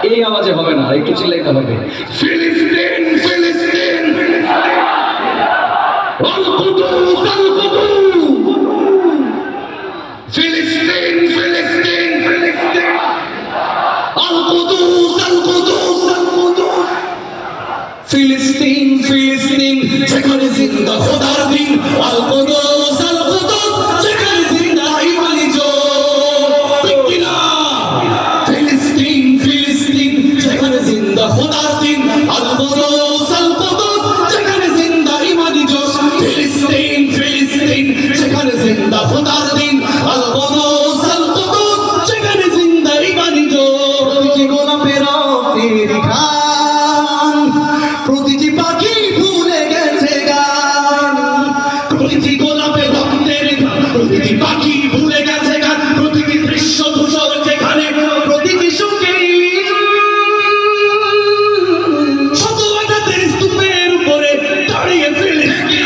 এই আওয়াজে হবে না, একটু চিল্লাইতে হবে। ফিলিস্তিন ফিলিস্তিন আল কুদুস আল কুদুস, ফিলিস্তিন ফিলিস্তিন ফিলিস্তিন আল কুদুস আল কুদুস আল কুদুস, ফিলিস্তিন ফিলিস্তিন যেখানে জিন্দা খোদার দিন, আল কুদুস আল কুদুস যেখানে জিন্দা ইমানি জোর। ঠিক কি না? ফিলিস্তিন ফিলিস্তিন যেখানে জিন্দা খোদার দিন, আল কুদুস আল কুদুস যেখানে জিন্দা ইমানি জোর। ফিলিস্তিন ফিলিস্তিন যেখানে জিন্দা খোদার দিন, আল কুদুস আল কুদুস যেখানে জিন্দা ইমানি জোর। প্রতিটি গোলাপের রক্তের ঘ্রাণ, প্রতিটি পাখি ভুলে গেছে গান, প্রতিটি গোলাপে রক্তের ঘ্রাণ, প্রতিটি পাখি ভুলে গেছে গান, প্রতিটি দৃশ্য ধূসর যেখানে, প্রতিটি সুখে শত আঘাতের স্তূপের উপরে দাঁড়িয়ে ফিলিস্তিন,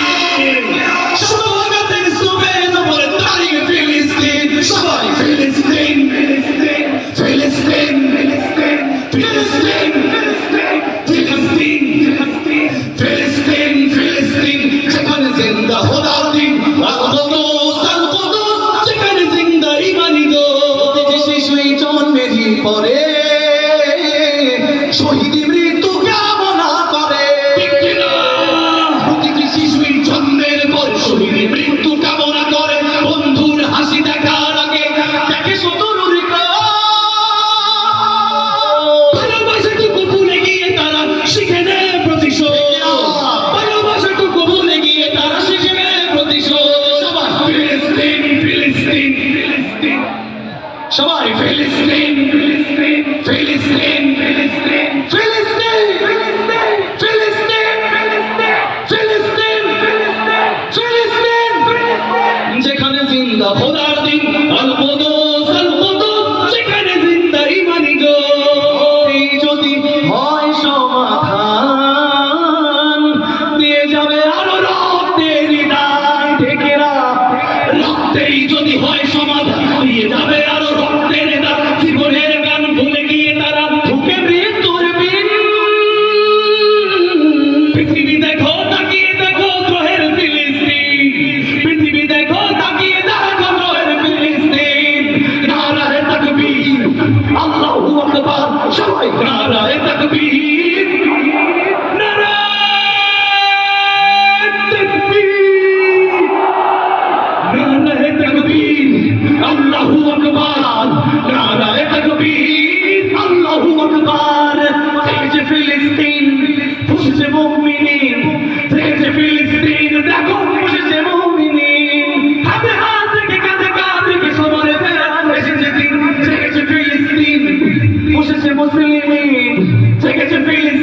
শত আঘাতের স্তূপের উপরে দাঁড়িয়ে ফিলিস্তিন। সবাই ফিলিস্তিন ফিলিস্তিন ফিলিস্তিন ফিলিস্তিন ফিলিস্তিন ফিলিস্তিন ফিলিস্তিন যেখানে জিন্দা খোদার দিন, আল কুদুস আল কুদুস যেখানে জিন্দা ইমানি জোর। প্রতিটি শিশুই জন্মেরই পরে শহীদি মৃত্যু কামনা করে। ঠিক কি না? প্রতিটি শিশুই জন্মের পর শহীদি মৃত্যু কামনা করে। বন্ধুর হাসি দেখার আগে দেখে শত্রুর ভালোবাসাটুকু ভুলে গিয়ে তারা শিখে নেয় প্রতিশোধ, ভালোবাসাটুকু ভুলে গিয়ে তারা শিখে নেয় প্রতিশোধ। সবাই ফিলিস্তিন ফিলিস্তিন ফিলিস্তিন, সবাই ফিলিস্তিন ফিলিস্তিন ফিলিস্তিন ফিলিস্তিন ফিলিস্তিন ফিলিস্তিন ফিলিস্তিন ফিলিস্তিন যেখানে জিন্দা খোদার দিন, আল কুদুস আল কুদুস যেখানে জিন্দা ইমানি জোর। এই যদি হয় সমাধান, দিয়ে যাবে আরো রক্তের দান। ঢেকে রাখ, রক্তেই যদি হয় সমাধান, দিয়ে যাবে আরো রক্তের দান। জীবনের গান ভুলে গিয়ে তারা ঢুকে মৃত্যুর বিন। পৃথিবী দেখো তাকিয়ে দেখো গ্রহের ফিলিস্তিন, পৃথিবী দেখো তাকিয়ে দেখো গ্রহের ফিলিস্তিন। নারায়ে তাকবীর, আল্লাহু আকবার, সবাই নারায়ে তাকবীর, নারায়ে তাকবীর, নারায়ে তাকবীর, আল্লাহু আকবার, নারায়ে তাকবীর, আল্লাহু আকবার। দেখেছে ফিলিস্তিন, বসেছে মুমিনিন, দেখেছে ফিলিস্তিন, দেখো বসেছে মুমিনিন। হাতে হাত রেখে কাঁধে কাঁধ রেখে সবার ফেরান এসেছে দিন। দেখেছে ফিলিস্তিন, বসেছে মুসলিমিন, দেখেছে ফিলিস্তিন।